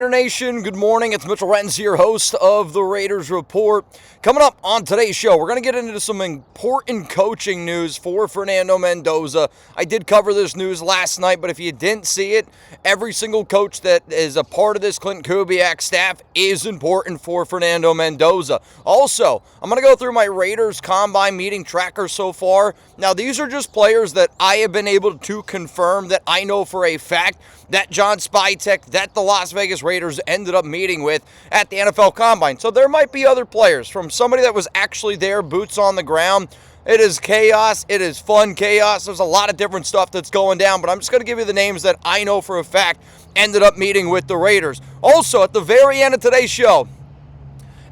Raider Nation, good morning. It's Mitchell Renz here, host of the Raiders Report. Coming up on today's show, we're going to get into some important coaching news for Fernando Mendoza. I did cover this news last night, but if you didn't see it, every single coach that is a part of this Clinton Kubiak staff is important for Fernando Mendoza. Also, I'm going to go through my Raiders Combine meeting tracker so far. Now, these are just players that I have been able to confirm that I know for a fact that John Spytek, that the Las Vegas Raiders ended up meeting with at the NFL Combine. So there might be other players, from somebody that was actually there, boots on the ground. It is chaos. It is fun chaos. There's a lot of different stuff that's going down, but I'm just going to give you the names that I know for a fact ended up meeting with the Raiders. Also, at the very end of today's show,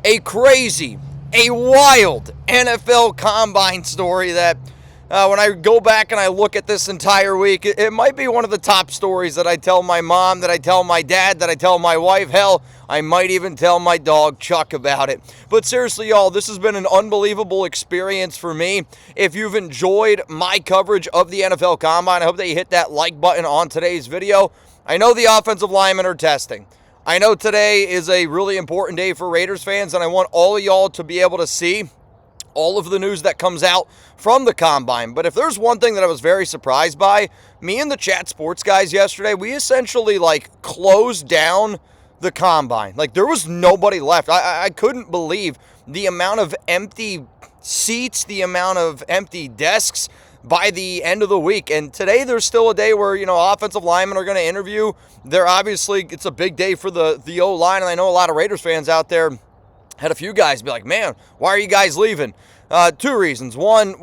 a crazy, a wild NFL Combine story that when I go back and I look at this entire week, it might be one of the top stories that I tell my mom, that I tell my dad, that I tell my wife. Hell, I might even tell my dog Chuck about it. But seriously, y'all, this has been an unbelievable experience for me. If you've enjoyed my coverage of the NFL Combine, I hope that you hit that like button on today's video. I know the offensive linemen are testing. I know today is a really important day for Raiders fans, and I want all of y'all to be able to see all of the news that comes out from the Combine. But if there's one thing that I was very surprised by, me and the Chat Sports guys yesterday, we essentially closed down the Combine. There was nobody left. I couldn't believe the amount of empty seats, the amount of empty desks by the end of the week. And today there's still a day where, offensive linemen are going to interview. It's a big day for the O-line, and I know a lot of Raiders fans out there had a few guys be like, man, why are you guys leaving? Two reasons. One,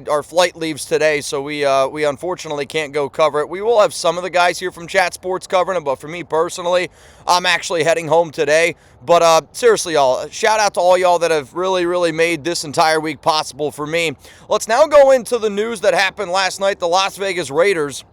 our flight leaves today, so we unfortunately can't go cover it. We will have some of the guys here from Chat Sports covering it, but for me personally, I'm actually heading home today. But seriously, y'all, shout out to all y'all that have really, really made this entire week possible for me. Let's now go into the news that happened last night. The Las Vegas Raiders,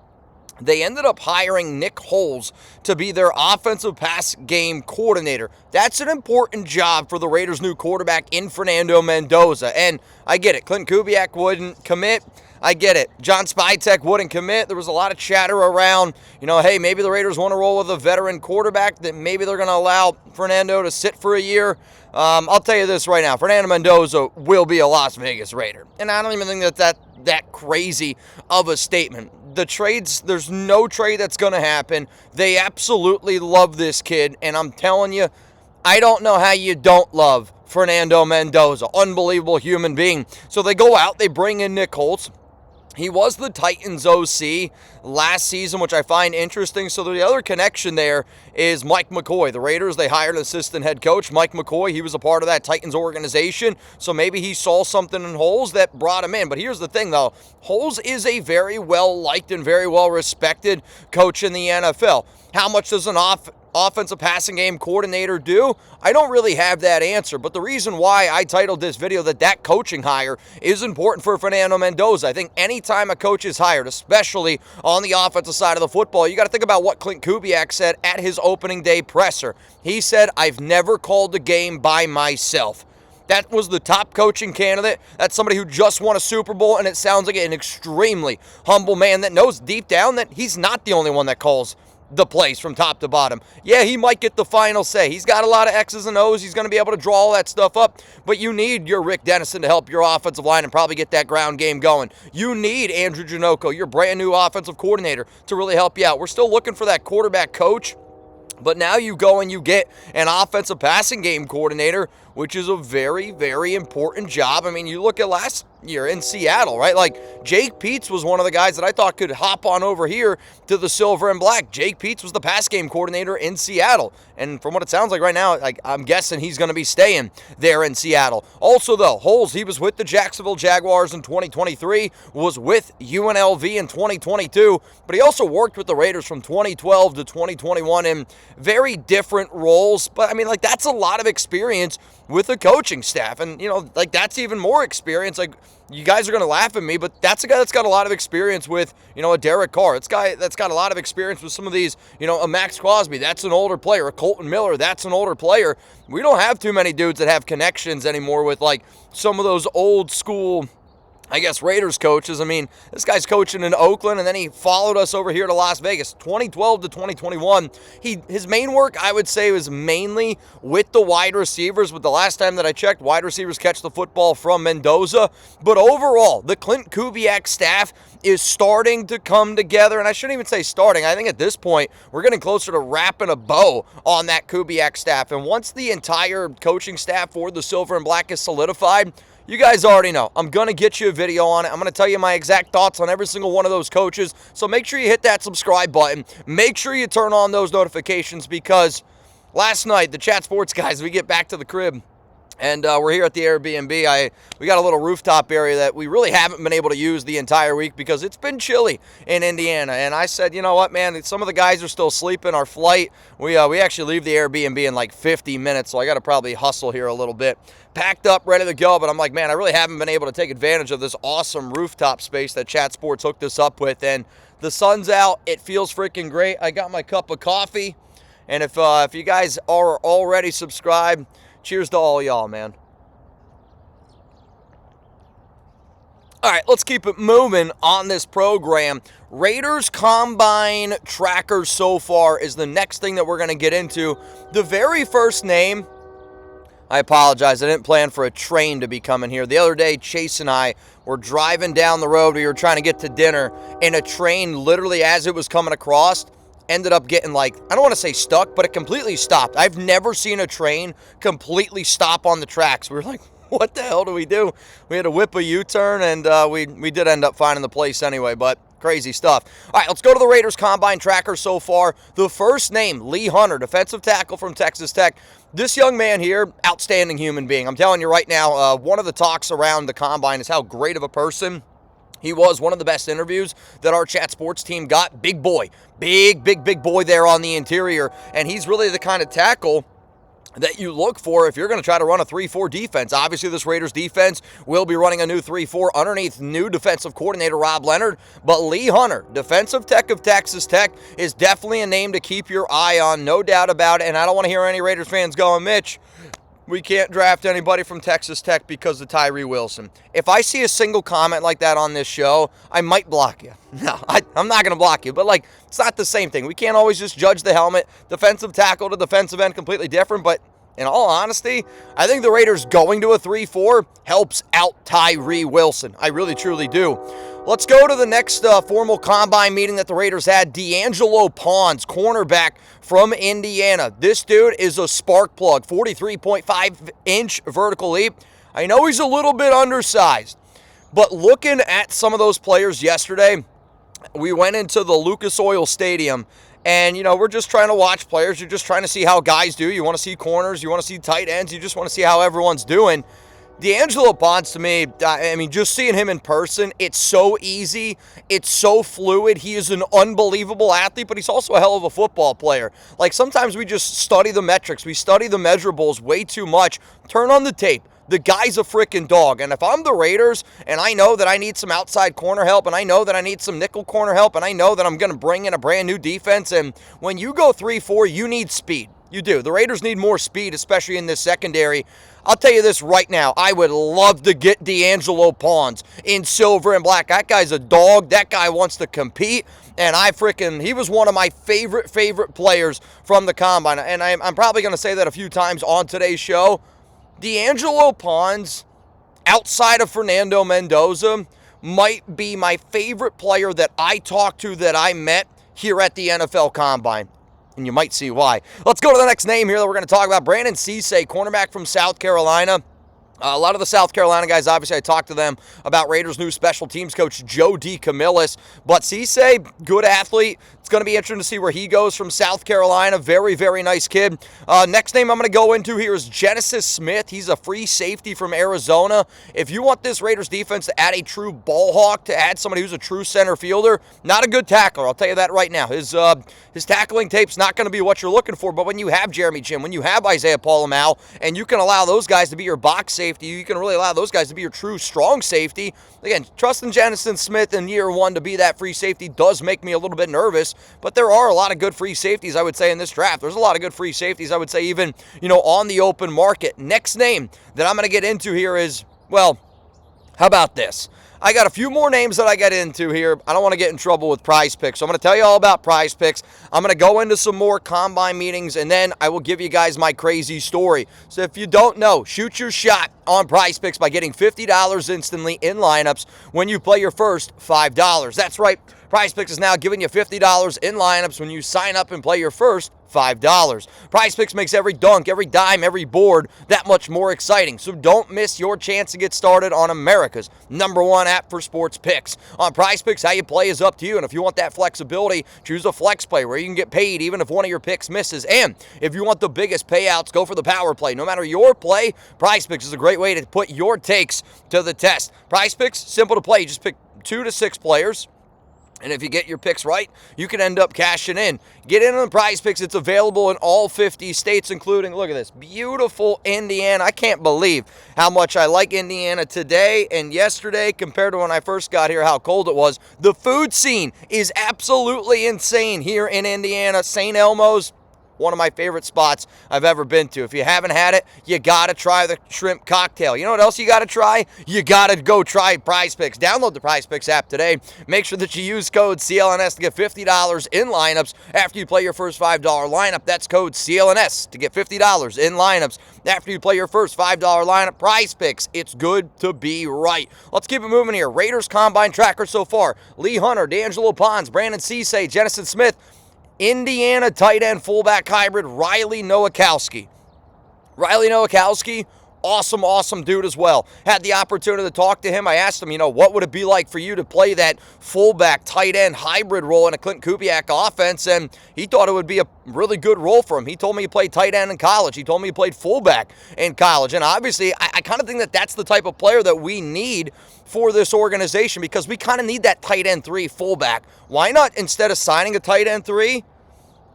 they ended up hiring Nick Holes to be their offensive pass game coordinator. That's an important job for the Raiders' new quarterback in Fernando Mendoza. And I get it. Clinton Kubiak wouldn't commit. I get it. John Spytek wouldn't commit. There was a lot of chatter around, hey, maybe the Raiders want to roll with a veteran quarterback, that maybe they're going to allow Fernando to sit for a year. I'll tell you this right now. Fernando Mendoza will be a Las Vegas Raider. And I don't even think that crazy of a statement. The trades, there's no trade that's going to happen. They absolutely love this kid, and I'm telling you, I don't know how you don't love Fernando Mendoza. Unbelievable human being. So they go out, they bring in Nick Holes. He was the Titans OC last season, which I find interesting. So the other connection there is Mike McCoy. The Raiders, they hired an assistant head coach, Mike McCoy. He was a part of that Titans organization. So maybe he saw something in Holes that brought him in. But here's the thing, though. Holes is a very well-liked and very well-respected coach in the NFL. How much does an offensive passing game coordinator do? I don't really have that answer, but the reason why I titled this video that coaching hire is important for Fernando Mendoza. I think anytime a coach is hired, especially on the offensive side of the football, you got to think about what Clint Kubiak said at his opening day presser. He said, "I've never called a game by myself." That was the top coaching candidate. That's somebody who just won a Super Bowl, and it sounds like an extremely humble man that knows deep down that he's not the only one that calls the plays from top to bottom. Yeah, he might get the final say. He's got a lot of X's and O's. He's going to be able to draw all that stuff up, but you need your Rick Dennison to help your offensive line and probably get that ground game going. You need Andrew Janocko, your brand new offensive coordinator, to really help you out. We're still looking for that quarterback coach, but now you go and you get an offensive passing game coordinator, which is a very, very important job. I mean, you look at last year in Seattle, right? Jake Peetz was one of the guys that I thought could hop on over here to the silver and black. Jake Peetz was the pass game coordinator in Seattle. And from what it sounds like right now, I'm guessing he's going to be staying there in Seattle. Also, though, Holes, he was with the Jacksonville Jaguars in 2023, was with UNLV in 2022, but he also worked with the Raiders from 2012 to 2021 in very different roles. But, that's a lot of experience with the coaching staff. And, that's even more experience. You guys are going to laugh at me, but that's a guy that's got a lot of experience with, a Derek Carr. It's a guy that's got a lot of experience with some of these, a Max Crosby. That's an older player. A Colton Miller. That's an older player. We don't have too many dudes that have connections anymore with, some of those old school I guess, Raiders coaches. I mean, this guy's coaching in Oakland, and then he followed us over here to Las Vegas, 2012 to 2021. His main work, I would say, was mainly with the wide receivers. But the last time that I checked, wide receivers catch the football from Mendoza. But overall, the Clint Kubiak staff is starting to come together, and I shouldn't even say starting. I think at this point, we're getting closer to wrapping a bow on that Kubiak staff. And once the entire coaching staff for the Silver and Black is solidified, you guys already know, I'm going to get you a video on it. I'm going to tell you my exact thoughts on every single one of those coaches. So make sure you hit that subscribe button. Make sure you turn on those notifications, because last night, the Chat Sports guys, we get back to the crib, and we're here at the Airbnb. We got a little rooftop area that we really haven't been able to use the entire week because it's been chilly in Indiana. And I said, you know what, man, some of the guys are still sleeping. Our flight, we actually leave the Airbnb in like 50 minutes, so I got to probably hustle here a little bit. Packed up, ready to go, but I'm like, man, I really haven't been able to take advantage of this awesome rooftop space that Chat Sports hooked us up with. And the sun's out. It feels freaking great. I got my cup of coffee. And if you guys are already subscribed, cheers to all y'all, man. All right, let's keep it moving on this program. Raiders Combine trackers so far is the next thing that we're going to get into. The very first name, I apologize, I didn't plan for a train to be coming here. The other day, Chase and I were driving down the road. We were trying to get to dinner, and a train, literally as it was coming across, ended up getting, like, I don't want to say stuck, but it completely stopped. I've never seen a train completely stop on the tracks. We were like, what the hell do we do? We had to whip a U-turn, and we did end up finding the place anyway, but crazy stuff. All right, let's go to the Raiders Combine tracker so far. The first name, Lee Hunter, defensive tackle from Texas Tech. This young man here, outstanding human being. I'm telling you right now, one of the talks around the Combine is how great of a person he was. One of the best interviews that our Chat Sports team got. Big boy. Big boy there on the interior. And he's really the kind of tackle that you look for if you're going to try to run a 3-4 defense. Obviously, this Raiders defense will be running a new 3-4 underneath new defensive coordinator Rob Leonard. But Lee Hunter, defensive tech of Texas Tech, is definitely a name to keep your eye on, no doubt about it. And I don't want to hear any Raiders fans going, Mitch, we can't draft anybody from Texas Tech because of Tyree Wilson. If I see a single comment like that on this show, I might block you. No, I'm not going to block you, but like, it's not the same thing. We can't always just judge the helmet. Defensive tackle to defensive end, completely different, but in all honesty, I think the Raiders going to a 3-4 helps out Tyree Wilson. I really, truly do. Let's go to the next formal combine meeting that the Raiders had. D'Angelo Pons, cornerback from Indiana. This dude is a spark plug, 43.5-inch vertical leap. I know he's a little bit undersized, but looking at some of those players yesterday, we went into the Lucas Oil Stadium, and, you know, we're just trying to watch players. You're just trying to see how guys do. You want to see corners. You want to see tight ends. You just want to see how everyone's doing. D'Angelo Pons, to me, I mean, just seeing him in person, it's so easy. It's so fluid. He is an unbelievable athlete, but he's also a hell of a football player. Like, sometimes we just study the metrics. We study the measurables way too much. Turn on the tape. The guy's a freaking dog. And if I'm the Raiders and I know that I need some outside corner help and I know that I need some nickel corner help and I know that I'm going to bring in a brand new defense, and when you go 3-4, you need speed. You do. The Raiders need more speed, especially in this secondary. I'll tell you this right now. I would love to get D'Angelo Pons in silver and black. That guy's a dog. That guy wants to compete. And he was one of my favorite players from the Combine. And I'm probably going to say that a few times on today's show. D'Angelo Pons, outside of Fernando Mendoza, might be my favorite player that I talked to, that I met here at the NFL Combine. And you might see why. Let's go to the next name here that we're going to talk about. Brandon Cisse, cornerback from South Carolina. A lot of the South Carolina guys, obviously, I talked to them about Raiders' new special teams coach, Joe DeCamillis. But Cisse, good athlete. It's going to be interesting to see where he goes from South Carolina. Very nice kid. Next name I'm going to go into here is Genesis Smith. He's a free safety from Arizona. If you want this Raiders defense to add a true ball hawk, to add somebody who's a true center fielder, not a good tackler. I'll tell you that right now. His tackling tape's not going to be what you're looking for. But when you have Jeremy Jim, when you have Isaiah Paul-Amal, and you can allow those guys to be your box safety, you can really allow those guys to be your true strong safety. Again, trusting Genesis Smith in year one to be that free safety does make me a little bit nervous, but there are a lot of good free safeties, I would say, in this draft. There's a lot of good free safeties, I would say, even, on the open market. Next name that I'm going to get into here is, well, how about this? I got a few more names that I get into here. I don't want to get in trouble with Prize Picks, so I'm going to tell you all about Prize Picks. I'm going to go into some more combine meetings, and then I will give you guys my crazy story. So if you don't know, shoot your shot on Prize Picks by getting $50 instantly in lineups when you play your first $5. That's right. Prize Picks is now giving you $50 in lineups when you sign up and play your first $5. Prize Picks makes every dunk, every dime, every board that much more exciting. So don't miss your chance to get started on America's #1 app for sports picks. On Prize Picks, how you play is up to you. And if you want that flexibility, choose a flex play where you can get paid even if one of your picks misses. And if you want the biggest payouts, go for the power play. No matter your play, Prize Picks is a great way to put your takes to the test. Prize Picks, simple to play. You just pick 2 to 6 players. And if you get your picks right, you can end up cashing in. Get in on the Prize Picks. It's available in all 50 states, including, look at this, beautiful Indiana. I can't believe how much I like Indiana today and yesterday compared to when I first got here, how cold it was. The food scene is absolutely insane here in Indiana. St. Elmo's, one of my favorite spots I've ever been to. If you haven't had it, you got to try the shrimp cocktail. You know what else you got to try? You got to go try Prize Picks. Download the Prize Picks app today. Make sure that you use code CLNS to get $50 in lineups after you play your first $5 lineup. That's code CLNS to get $50 in lineups after you play your first $5 lineup. Prize Picks. It's good to be right. Let's keep it moving here. Raiders Combine Tracker so far. Lee Hunter, D'Angelo Pons, Brandon Cisse, Jennison Smith, Indiana tight end fullback hybrid Riley Nowakowski. Riley Nowakowski, awesome dude as well. Had the opportunity to talk to him. I asked him, what would it be like for you to play that fullback tight end hybrid role in a Clint Kubiak offense? And he thought it would be a really good role for him. He told me he played tight end in college. He told me he played fullback in college. And obviously, I kind of think that that's the type of player that we need for this organization because we kind of need that tight end 3 fullback. Why not, instead of signing a tight end 3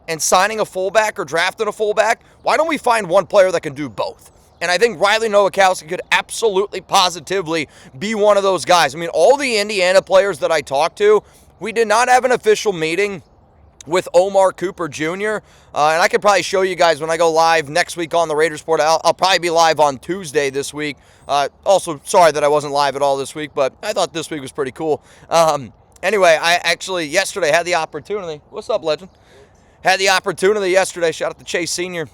and signing a fullback or drafting a fullback, why don't we find one player that can do both? And I think Riley Nowakowski could absolutely, positively be one of those guys. I mean, all the Indiana players that I talked to, we did not have an official meeting with Omar Cooper Jr., and I could probably show you guys when I go live next week on the Raiders Report. I'll probably be live on Tuesday this week. Also, sorry that I wasn't live at all this week, but I thought this week was pretty cool. Anyway, I actually yesterday had the opportunity. What's up, legend? Had the opportunity yesterday. Shout out to Chase Sr.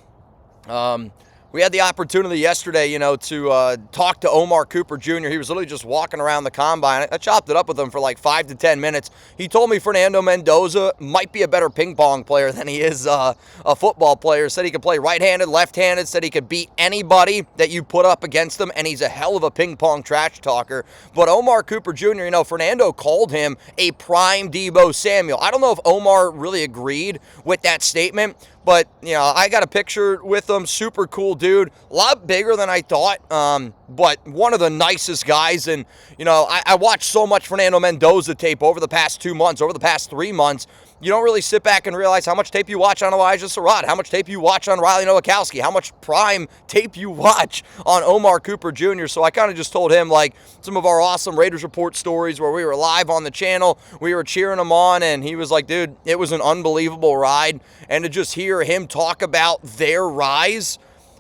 We had the opportunity yesterday, to talk to Omar Cooper Jr. He was literally just walking around the combine. I chopped it up with him for like 5 to 10 minutes. He told me Fernando Mendoza might be a better ping pong player than he is a football player. Said he could play right-handed, left-handed. Said he could beat anybody that you put up against him, and he's a hell of a ping pong trash talker. But Omar Cooper Jr., Fernando called him a prime Deebo Samuel. I don't know if Omar really agreed with that statement, but, I got a picture with him. Super cool dude. A lot bigger than I thought, but one of the nicest guys. And, I watched so much Fernando Mendoza tape over the past 2 months, over the past 3 months. You don't really sit back and realize how much tape you watch on Elijah Surratt, how much tape you watch on Riley Nowakowski, how much prime tape you watch on Omar Cooper Jr. So I kind of just told him, some of our awesome Raiders Report stories where we were live on the channel, we were cheering him on, and he was like, dude, it was an unbelievable ride. And to just hear him talk about their rise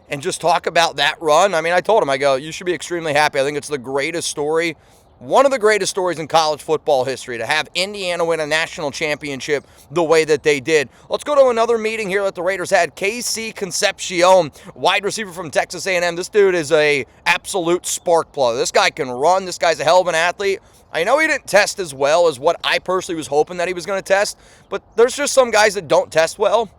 and just talk about that run, I told him, I go, you should be extremely happy. I think it's the greatest story, one of the greatest stories in college football history, to have Indiana win a national championship the way that they did. Let's go to another meeting here that the Raiders had. Concepcion, wide receiver from Texas A&M. This dude is a absolute spark plug. This guy can run. This guy's a hell of an athlete. I know he didn't test as well as what I personally was hoping that he was going to test, but there's just some guys that don't test well.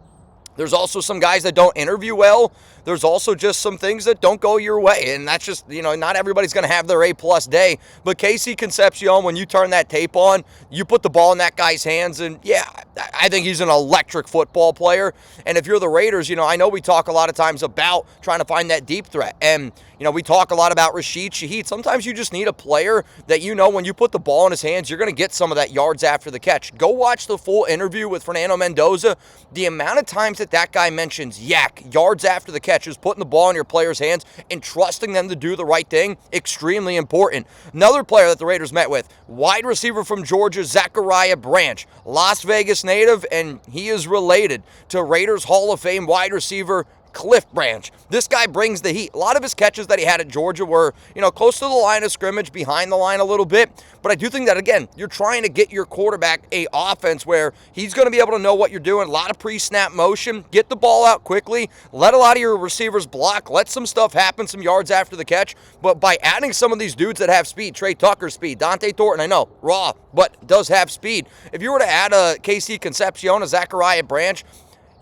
There's also some guys that don't interview well. There's also just some things that don't go your way. And that's just, not everybody's going to have their A-plus day. But Concepcion, when you turn that tape on, you put the ball in that guy's hands. And, yeah, I think he's an electric football player. And if you're the Raiders, I know we talk a lot of times about trying to find that deep threat. And, we talk a lot about Rashid Shaheed. Sometimes you just need a player that when you put the ball in his hands, you're going to get some of that yards after the catch. Go watch the full interview with Fernando Mendoza. The amount of times that guy mentions yards after the catch, is putting the ball in your players' hands and trusting them to do the right thing, extremely important. Another player that the Raiders met with, wide receiver from Georgia, Zachariah Branch, Las Vegas native, and he is related to Raiders Hall of Fame wide receiver Cliff Branch. This guy brings the heat. A lot of his catches that he had at Georgia were, close to the line of scrimmage, behind the line a little bit. But I do think that, again, you're trying to get your quarterback a offense where he's going to be able to know what you're doing. A lot of pre-snap motion. Get the ball out quickly. Let a lot of your receivers block. Let some stuff happen, some yards after the catch. But by adding some of these dudes that have speed, Trey Tucker speed, Dante Thornton, I know, raw, but does have speed. If you were to add a KC Concepcion, a Zachariah Branch,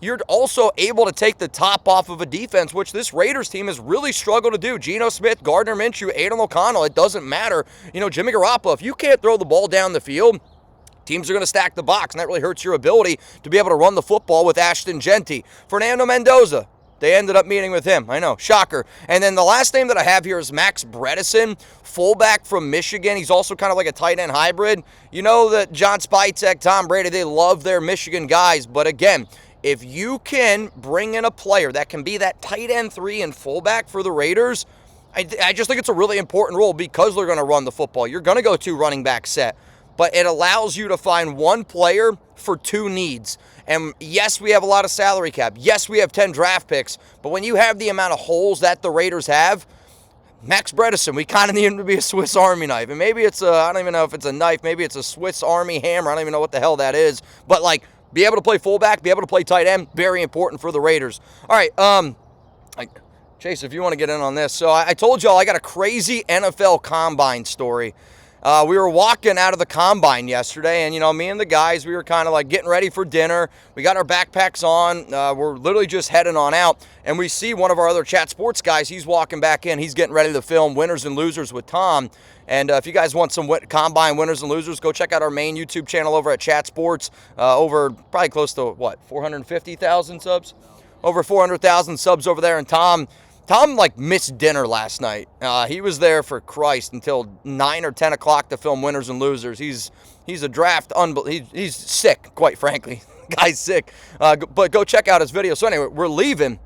you're also able to take the top off of a defense, which this Raiders team has really struggled to do. Geno Smith, Gardner Minshew, Aiden O'Connell, it doesn't matter. Jimmy Garoppolo, if you can't throw the ball down the field, teams are going to stack the box, and that really hurts your ability to be able to run the football with Ashton Genty. Fernando Mendoza, they ended up meeting with him. I know, shocker. And then the last name that I have here is Max Bredeson, fullback from Michigan. He's also kind of like a tight end hybrid. You know that John Spytek, Tom Brady, they love their Michigan guys, but again, if you can bring in a player that can be that tight end 3 and fullback for the Raiders, I just think it's a really important role because they're going to run the football. You're going to go 2 running back set, but it allows you to find one player for 2 needs. And yes, we have a lot of salary cap. Yes, we have 10 draft picks, but when you have the amount of holes that the Raiders have, Max Bredeson, we kind of need him to be a Swiss Army knife. And maybe it's I don't even know if it's a knife. Maybe it's a Swiss Army hammer. I don't even know what the hell that is. But be able to play fullback, be able to play tight end, very important for the Raiders. All right, Chase, if you want to get in on this. So I told y'all I got a crazy NFL Combine story. We were walking out of the Combine yesterday, and, me and the guys, we were kind of getting ready for dinner. We got our backpacks on. We're literally just heading on out, and we see one of our other Chat Sports guys. He's walking back in. He's getting ready to film Winners and Losers with Tom. And if you guys want some Combine Winners and Losers, go check out our main YouTube channel over at Chat Sports. Over probably close to, 450,000 subs? Over 400,000 subs over there. And Tom missed dinner last night. He was there for Christ until 9 or 10 o'clock to film Winners and Losers. He's a draft, he's sick, quite frankly. Guy's sick. But go check out his video. So anyway, we're leaving.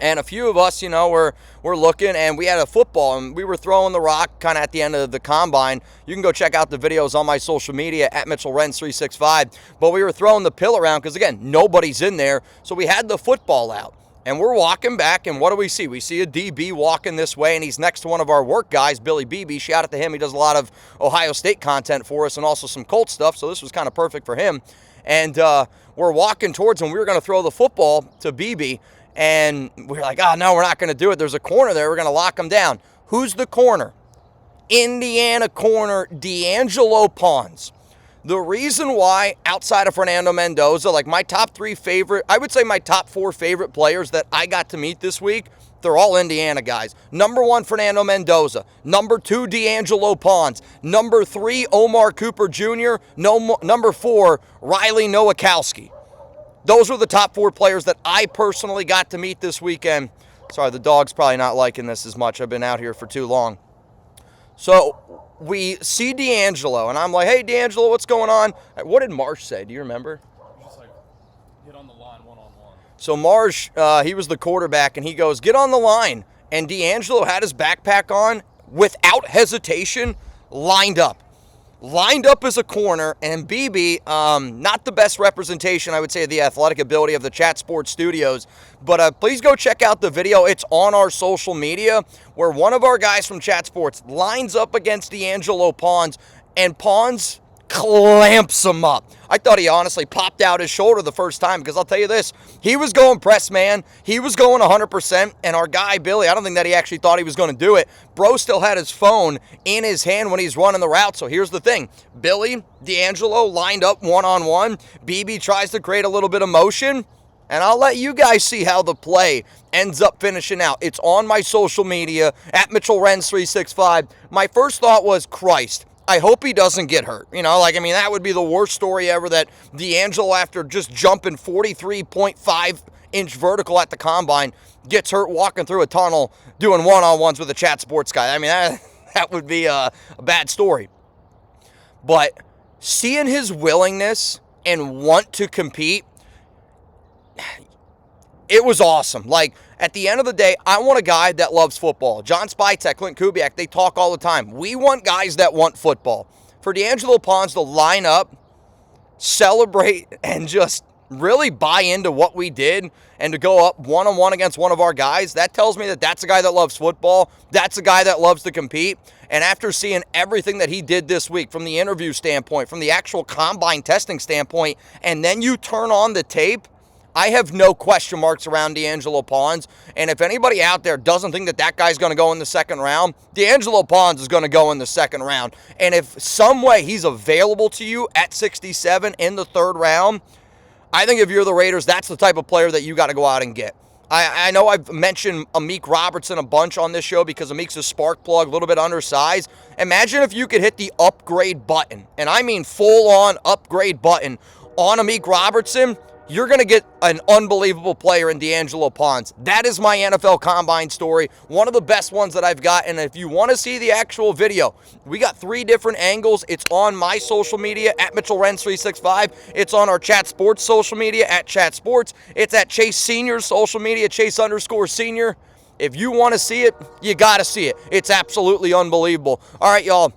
And a few of us, we're looking, and we had a football, and we were throwing the rock kind of at the end of the Combine. You can go check out the videos on my social media at Mitchell Renz 365. But we were throwing the pill around because, again, nobody's in there. So we had the football out. And we're walking back, and what do we see? We see a DB walking this way, and he's next to one of our work guys, Billy Beebe. Shout out to him. He does a lot of Ohio State content for us and also some Colts stuff, so this was kind of perfect for him. And we're walking towards him. We were going to throw the football to Beebe, and we were like, no, we're not going to do it. There's a corner there. We're going to lock him down. Who's the corner? Indiana corner, D'Angelo Pons. The reason why, outside of Fernando Mendoza, my top 3 favorite, I would say my top 4 favorite players that I got to meet this week, they're all Indiana guys. Number 1, Fernando Mendoza. Number 2, D'Angelo Pons. Number 3, Omar Cooper Jr. Number 4, Riley Nowakowski. Those were the top 4 players that I personally got to meet this weekend. Sorry, the dog's probably not liking this as much. I've been out here for too long. So we see D'Angelo, and I'm like, hey, D'Angelo, what's going on? What did Marsh say? Do you remember? Just get on the line one-on-one. So Marsh, he was the quarterback, and he goes, get on the line. And D'Angelo had his backpack on, without hesitation, lined up. Lined up as a corner, and BB, not the best representation, I would say, of the athletic ability of the Chat Sports Studios, but please go check out the video. It's on our social media, where one of our guys from Chat Sports lines up against D'Angelo Pons, and Pons clamps him up. I thought he honestly popped out his shoulder the first time, because I'll tell you this, he was going press man, he was going 100%, and our guy Billy, I don't think that he actually thought he was going to do it. Bro still had his phone in his hand when he's running the route. So here's the thing, Billy, D'Angelo lined up one-on-one, BB tries to create a little bit of motion, and I'll let you guys see how the play ends up finishing out. It's on my social media, at Mitchell Renz 365. My first thought was, Christ, I hope he doesn't get hurt. That would be the worst story ever, that D'Angelo, after just jumping 43.5-inch vertical at the Combine, gets hurt walking through a tunnel doing one-on-ones with a Chat Sports guy. That would be a bad story. But seeing his willingness and want to compete, it was awesome. At the end of the day, I want a guy that loves football. John Spytek, Clint Kubiak, they talk all the time. We want guys that want football. For D'Angelo Pons to line up, celebrate, and just really buy into what we did and to go up one-on-one against one of our guys, that tells me that that's a guy that loves football. That's a guy that loves to compete. And after seeing everything that he did this week from the interview standpoint, from the actual combine testing standpoint, and then you turn on the tape, I have no question marks around D'Angelo Pons. And if anybody out there doesn't think that that guy's going to go in the second round, D'Angelo Pons is going to go in the second round. And if some way he's available to you at 67 in the third round, I think if you're the Raiders, that's the type of player that you got to go out and get. I know I've mentioned Amik Robertson a bunch on this show because Amik's a spark plug, a little bit undersized. Imagine if you could hit the upgrade button, and I mean full-on upgrade button on Amik Robertson. You're going to get an unbelievable player in D'Angelo Pons. That is my NFL Combine story, one of the best ones that I've got. And if you want to see the actual video, we got 3 different angles. It's on my social media, at Mitchell Renz 365. It's on our Chat Sports social media, at Chat Sports. It's at Chase Senior's social media, Chase_Senior. If you want to see it, you got to see it. It's absolutely unbelievable. All right, y'all.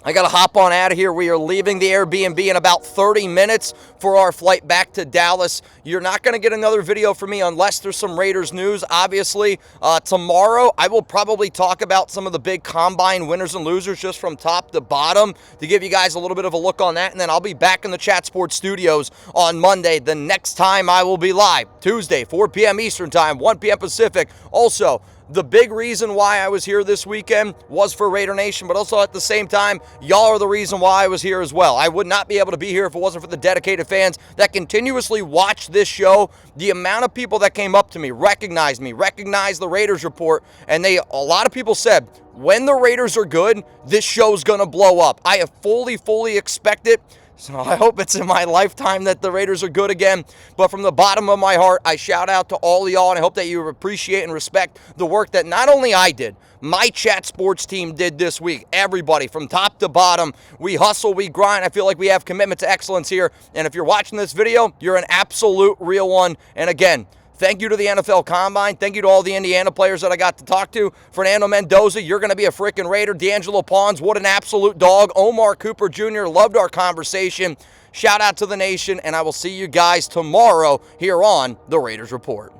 I got to hop on out of here. We are leaving the Airbnb in about 30 minutes for our flight back to Dallas. You're not going to get another video from me unless there's some Raiders news, obviously. Tomorrow, I will probably talk about some of the big combine winners and losers just from top to bottom to give you guys a little bit of a look on that. And then I'll be back in the Chat Sports studios on Monday, the next time I will be live. Tuesday, 4 p.m. Eastern Time, 1 p.m. Pacific. Also, the big reason why I was here this weekend was for Raider Nation, but also at the same time, y'all are the reason why I was here as well. I would not be able to be here if it wasn't for the dedicated fans that continuously watch this show. The amount of people that came up to me, recognized the Raiders Report, and a lot of people said, when the Raiders are good, this show's going to blow up. I have fully expect it. So I hope it's in my lifetime that the Raiders are good again. But from the bottom of my heart, I shout out to all of y'all, and I hope that you appreciate and respect the work that not only I did, my Chat Sports team did this week. Everybody, from top to bottom, we hustle, we grind. I feel like we have commitment to excellence here. And if you're watching this video, you're an absolute real one. And again, thank you to the NFL Combine. Thank you to all the Indiana players that I got to talk to. Fernando Mendoza, you're going to be a freaking Raider. D'Angelo Pons, what an absolute dog. Omar Cooper Jr., loved our conversation. Shout out to the nation, and I will see you guys tomorrow here on the Raiders Report.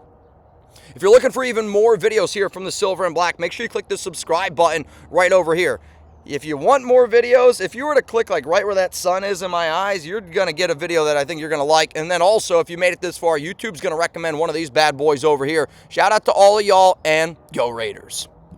If you're looking for even more videos here from the Silver and Black, make sure you click the subscribe button right over here. If you want more videos, if you were to click like right where that sun is in my eyes, you're going to get a video that I think you're going to like. And then also, if you made it this far, YouTube's going to recommend one of these bad boys over here. Shout out to all of y'all, and go Raiders.